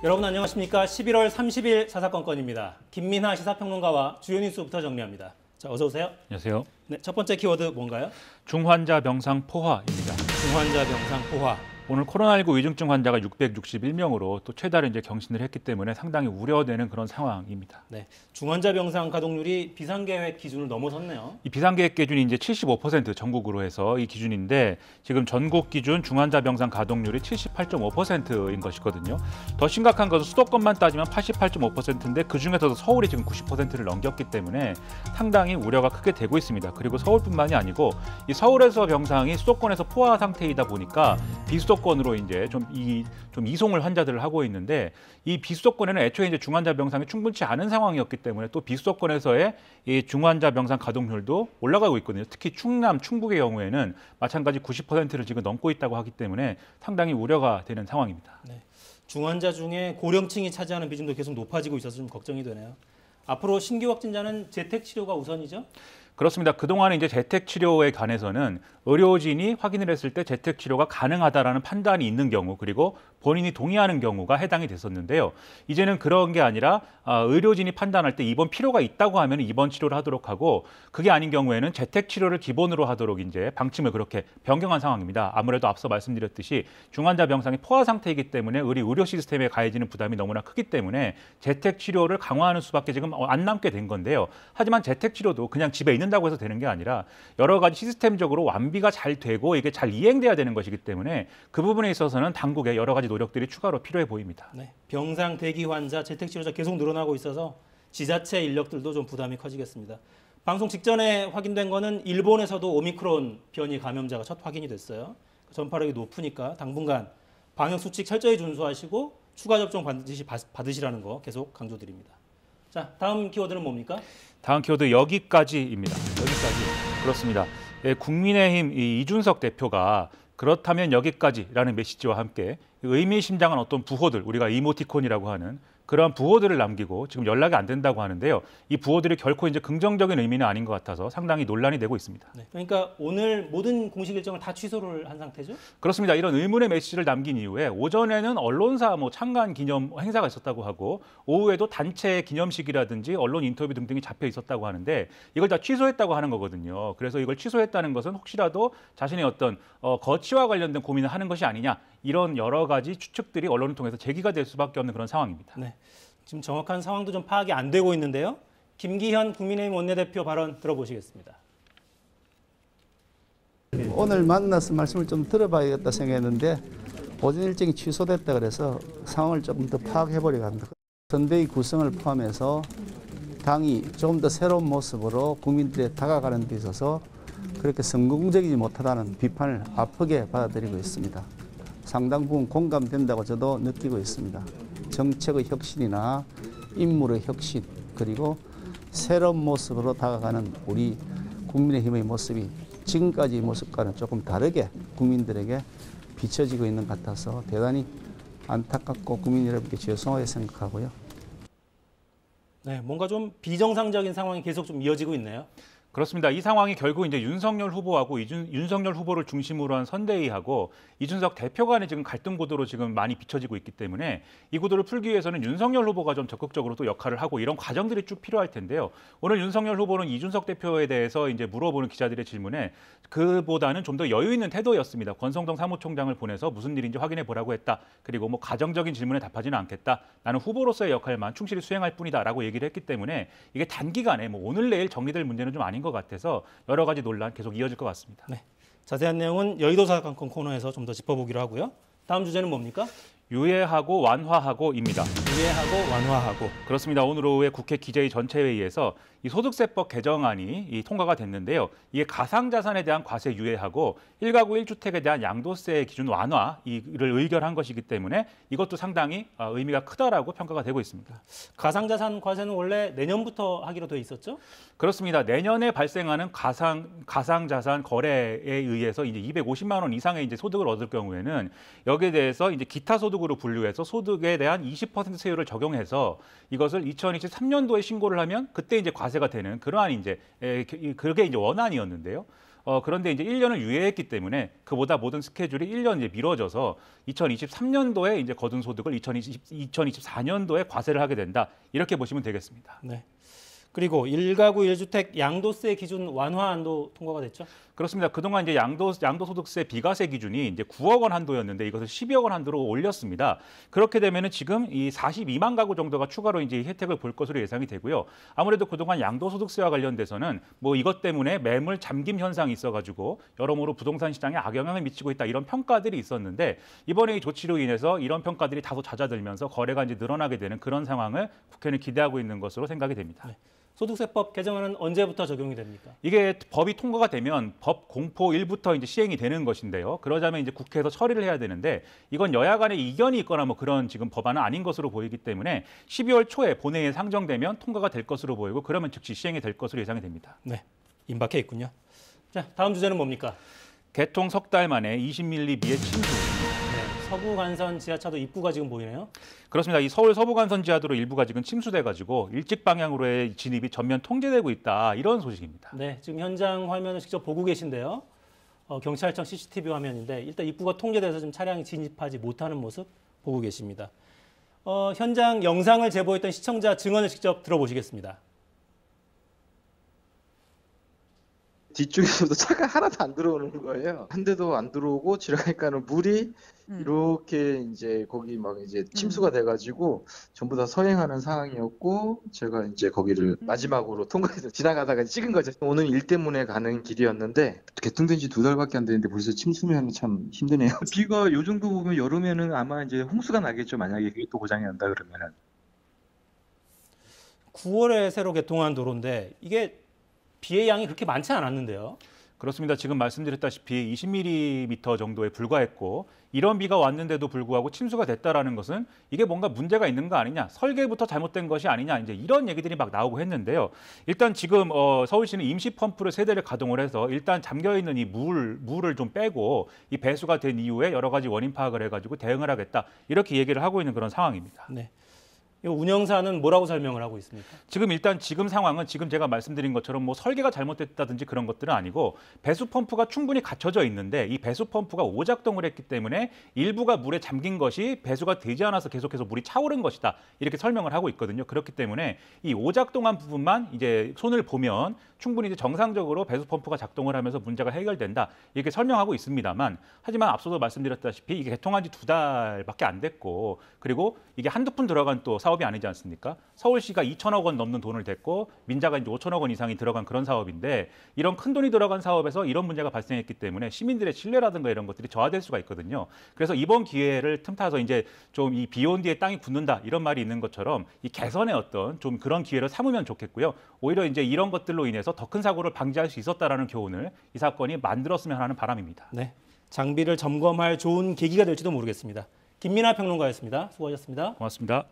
여러분 안녕하십니까? 11월 30일 사사건건입니다. 김민하 시사평론가와 주요 뉴스부터 정리합니다. 자, 어서 오세요. 안녕하세요. 네, 첫 번째 키워드 뭔가요? 중환자 병상 포화입니다. 중환자 병상 포화. 오늘 코로나19 위중증 환자가 661명으로 또 최다를 경신을 했기 때문에 상당히 우려되는 그런 상황입니다. 네, 중환자 병상 가동률이 비상계획 기준을 넘어섰네요. 이 비상계획 기준이 이제 75% 전국으로 해서 이 기준인데 지금 전국 기준 중환자 병상 가동률이 78.5%인 것이거든요. 더 심각한 것은 수도권만 따지면 88.5%인데 그 중에서도 서울이 지금 90%를 넘겼기 때문에 상당히 우려가 크게 되고 있습니다. 그리고 서울뿐만이 아니고 이 서울에서 병상이 수도권에서 포화 상태이다 보니까 비수도권으로 이제 좀 이송을 환자들을 하고 있는데 이 비수도권에는 애초에 이제 중환자 병상이 충분치 않은 상황이었기 때문에 또 비수도권에서의 이 중환자 병상 가동률도 올라가고 있거든요. 특히 충남, 충북의 경우에는 마찬가지 90%를 지금 넘고 있다고 하기 때문에 상당히 우려가 되는 상황입니다. 네, 중환자 중에 고령층이 차지하는 비중도 계속 높아지고 있어서 좀 걱정이 되네요. 앞으로 신규 확진자는 재택 치료가 우선이죠? 그렇습니다. 그동안에 이제 재택 치료에 관해서는 의료진이 확인을 했을 때 재택 치료가 가능하다라는 판단이 있는 경우 그리고 본인이 동의하는 경우가 해당이 됐었는데요. 이제는 그런 게 아니라 의료진이 판단할 때 입원 필요가 있다고 하면 입원 치료를 하도록 하고 그게 아닌 경우에는 재택 치료를 기본으로 하도록 이제 방침을 그렇게 변경한 상황입니다. 아무래도 앞서 말씀드렸듯이 중환자 병상이 포화 상태이기 때문에 우리 의료 시스템에 가해지는 부담이 너무나 크기 때문에 재택 치료를 강화하는 수밖에 지금 안 남게 된 건데요. 하지만 재택 치료도 그냥 집에 있는다고 해서 되는 게 아니라 여러 가지 시스템적으로 완비가 잘 되고 이게 잘 이행돼야 되는 것이기 때문에 그 부분에 있어서는 당국의 여러 가지 노력들이 추가로 필요해 보입니다. 네, 병상 대기 환자, 재택 치료자 계속 늘어나고 있어서 지자체 인력들도 좀 부담이 커지겠습니다. 방송 직전에 확인된 거는 일본에서도 오미크론 변이 감염자가 첫 확인이 됐어요. 전파력이 높으니까 당분간 방역 수칙 철저히 준수하시고 추가 접종 반드시 받으시라는 거 계속 강조드립니다. 자, 다음 키워드는 뭡니까? 다음 키워드 여기까지입니다. 여기까지. 그렇습니다. 국민의힘 이준석 대표가 그렇다면 여기까지라는 메시지와 함께 의미심장한 어떤 부호들, 우리가 이모티콘이라고 하는 그러한 부호들을 남기고 지금 연락이 안 된다고 하는데요. 이 부호들이 결코 이제 긍정적인 의미는 아닌 것 같아서 상당히 논란이 되고 있습니다. 네, 그러니까 오늘 모든 공식 일정을 다 취소를 한 상태죠? 그렇습니다. 이런 의문의 메시지를 남긴 이후에 오전에는 언론사 창간 기념 행사가 있었다고 하고 오후에도 단체 기념식이라든지 언론 인터뷰 등등이 잡혀 있었다고 하는데 이걸 다 취소했다고 하는 거거든요. 그래서 이걸 취소했다는 것은 혹시라도 자신의 어떤 거취와 관련된 고민을 하는 것이 아니냐 이런 여러 가지 추측들이 언론을 통해서 제기가 될 수밖에 없는 그런 상황입니다. 네, 지금 정확한 상황도 좀 파악이 안 되고 있는데요. 김기현 국민의힘 원내대표 발언 들어보시겠습니다. 오늘 만나서 말씀을 좀 들어봐야겠다 생각했는데 오전 일정이 취소됐다 그래서 상황을 조금 더 파악해보려고 합니다. 선대위 구성을 포함해서 당이 조금 더 새로운 모습으로 국민들에 다가가는 데 있어서 그렇게 성공적이지 못하다는 비판을 아프게 받아들이고 있습니다. 상당 부분 공감된다고 저도 느끼고 있습니다. 정책의 혁신이나 인물의 혁신 그리고 새로운 모습으로 다가가는 우리 국민의힘의 모습이 지금까지의 모습과는 조금 다르게 국민들에게 비춰지고 있는 것 같아서 대단히 안타깝고 국민 여러분께 죄송하게 생각하고요. 네, 뭔가 좀 비정상적인 상황이 계속 좀 이어지고 있네요. 그렇습니다. 이 상황이 결국 이제 윤석열 후보하고 윤석열 후보를 중심으로 한 선대위하고 이준석 대표 간의 지금 갈등 구도로 지금 많이 비춰지고 있기 때문에 이 구도를 풀기 위해서는 윤석열 후보가 좀 적극적으로 또 역할을 하고 이런 과정들이 쭉 필요할 텐데요. 오늘 윤석열 후보는 이준석 대표에 대해서 이제 물어보는 기자들의 질문에 그보다는 좀 더 여유 있는 태도였습니다. 권성동 사무총장을 보내서 무슨 일인지 확인해 보라고 했다. 그리고 뭐 가정적인 질문에 답하지는 않겠다. 나는 후보로서의 역할만 충실히 수행할 뿐이다라고 얘기를 했기 때문에 이게 단기간에 뭐 오늘 내일 정리될 문제는 좀 아닌 것 같아서 여러 가지 논란 계속 이어질 것 같습니다. 네, 자세한 내용은 여의도 사건건 코너에서 좀 더 짚어보기로 하고요. 다음 주제는 뭡니까? 유예하고 완화하고입니다. 유예하고 완화하고. 그렇습니다. 오늘 오후에 국회 기재위 전체회의에서 이 소득세법 개정안이 통과가 됐는데요. 이게 가상자산에 대한 과세 유예하고 1가구 1주택에 대한 양도세 기준 완화 이를 의결한 것이기 때문에 이것도 상당히 의미가 크다라고 평가가 되고 있습니다. 가상자산 과세는 원래 내년부터 하기로 돼 있었죠? 그렇습니다. 내년에 발생하는 가상자산 거래에 의해서 이제 250만 원 이상의 이제 소득을 얻을 경우에는 여기에 대해서 이제 기타 소득으로 분류해서 소득에 대한 20% 세율을 적용해서 이것을 2023년도에 신고를 하면 그때 이제 과세가 되는 그러한 이제 그게 이제 원안이었는데요. 그런데 이제 1년을 유예했기 때문에 그보다 모든 스케줄이 1년 이제 미뤄져서 2023년도에 이제 거둔 소득을 2024년도에 과세를 하게 된다. 이렇게 보시면 되겠습니다. 네. 그리고 1가구 1주택 양도세 기준 완화안도 통과가 됐죠? 그렇습니다. 그동안 이제 양도소득세 비과세 기준이 이제 9억 원 한도였는데 이것을 12억 원 한도로 올렸습니다. 그렇게 되면은 지금 이 42만 가구 정도가 추가로 이제 혜택을 볼 것으로 예상이 되고요. 아무래도 그동안 양도소득세와 관련돼서는 뭐 이것 때문에 매물 잠김 현상이 있어가지고 여러모로 부동산 시장에 악영향을 미치고 있다 이런 평가들이 있었는데 이번에 이 조치로 인해서 이런 평가들이 다소 잦아들면서 거래가 이제 늘어나게 되는 그런 상황을 국회는 기대하고 있는 것으로 생각이 됩니다. 네. 소득세법 개정안은 언제부터 적용이 됩니까? 이게 법이 통과가 되면 법 공포 1부터 이제 시행이 되는 것인데요. 그러자면 이제 국회에서 처리를 해야 되는데 이건 여야 간의 이견이 있거나 뭐 그런 지금 법안은 아닌 것으로 보이기 때문에 12월 초에 본회의에 상정되면 통과가 될 것으로 보이고 그러면 즉시 시행이 될 것으로 예상이 됩니다. 네, 임박해 있군요. 자, 다음 주제는 뭡니까? 개통 석 달 만에 20밀리미터의 침수. 네, 서부 간선 지하차도 입구가 지금 보이네요. 그렇습니다. 이 서울 서부 간선 지하도로 일부가 지금 침수돼가지고 일찍 방향으로의 진입이 전면 통제되고 있다 이런 소식입니다. 네, 지금 현장 화면을 직접 보고 계신데요. 경찰청 CCTV 화면인데 일단 입구가 통제돼서 지금 차량이 진입하지 못하는 모습 보고 계십니다. 현장 영상을 제보했던 시청자 증언을 직접 들어보시겠습니다. 뒤쪽에서도 차가 하나도 안 들어오는 거예요. 한 대도 안 들어오고 지나가니까는 물이 이렇게 이제 거기 막 이제 침수가 돼가지고 전부 다 서행하는 상황이었고 제가 이제 거기를 마지막으로 통과해서 지나가다가 찍은 거죠. 오늘 일 때문에 가는 길이었는데 개통된 지 2달밖에 안 됐는데 벌써 침수면 참 힘드네요. 비가 요 정도 보면 여름에는 아마 이제 홍수가 나겠죠. 만약에 그게 또 고장이 난다 그러면은. 9월에 새로 개통한 도로인데 이게 비의 양이 그렇게 많지 않았는데요. 그렇습니다. 지금 말씀드렸다시피 20mm 정도에 불과했고 이런 비가 왔는데도 불구하고 침수가 됐다라는 것은 이게 뭔가 문제가 있는 거 아니냐, 설계부터 잘못된 것이 아니냐 이제 이런 얘기들이 막 나오고 했는데요. 일단 지금 서울시는 임시 펌프를 3대를 가동을 해서 일단 잠겨 있는 이 물을 좀 빼고 이 배수가 된 이후에 여러 가지 원인 파악을 해가지고 대응을 하겠다 이렇게 얘기를 하고 있는 그런 상황입니다. 네. 이 운영사는 뭐라고 설명을 하고 있습니까? 지금 상황은 지금 제가 말씀드린 것처럼 뭐 설계가 잘못됐다든지 그런 것들은 아니고 배수 펌프가 충분히 갖춰져 있는데 이 배수 펌프가 오작동을 했기 때문에 일부가 물에 잠긴 것이 배수가 되지 않아서 계속해서 물이 차오른 것이다 이렇게 설명을 하고 있거든요. 그렇기 때문에 이 오작동한 부분만 이제 손을 보면 충분히 이제 정상적으로 배수 펌프가 작동을 하면서 문제가 해결된다 이렇게 설명하고 있습니다만 하지만 앞서도 말씀드렸다시피 이게 개통한 지 2달밖에 안 됐고 그리고 이게 한두 푼 들어간 또 사업이 아니지 않습니까? 서울시가 2천억 원 넘는 돈을 댔고 민자가 이제 5천억 원 이상이 들어간 그런 사업인데 이런 큰 돈이 들어간 사업에서 이런 문제가 발생했기 때문에 시민들의 신뢰라든가 이런 것들이 저하될 수가 있거든요. 그래서 이번 기회를 틈타서 이제 좀 이 비 온 뒤에 땅이 굳는다 이런 말이 있는 것처럼 이 개선의 어떤 좀 그런 기회를 삼으면 좋겠고요. 오히려 이제 이런 것들로 인해서 더 큰 사고를 방지할 수 있었다라는 교훈을 이 사건이 만들었으면 하는 바람입니다. 네, 장비를 점검할 좋은 계기가 될지도 모르겠습니다. 김민하 평론가였습니다. 수고하셨습니다. 고맙습니다.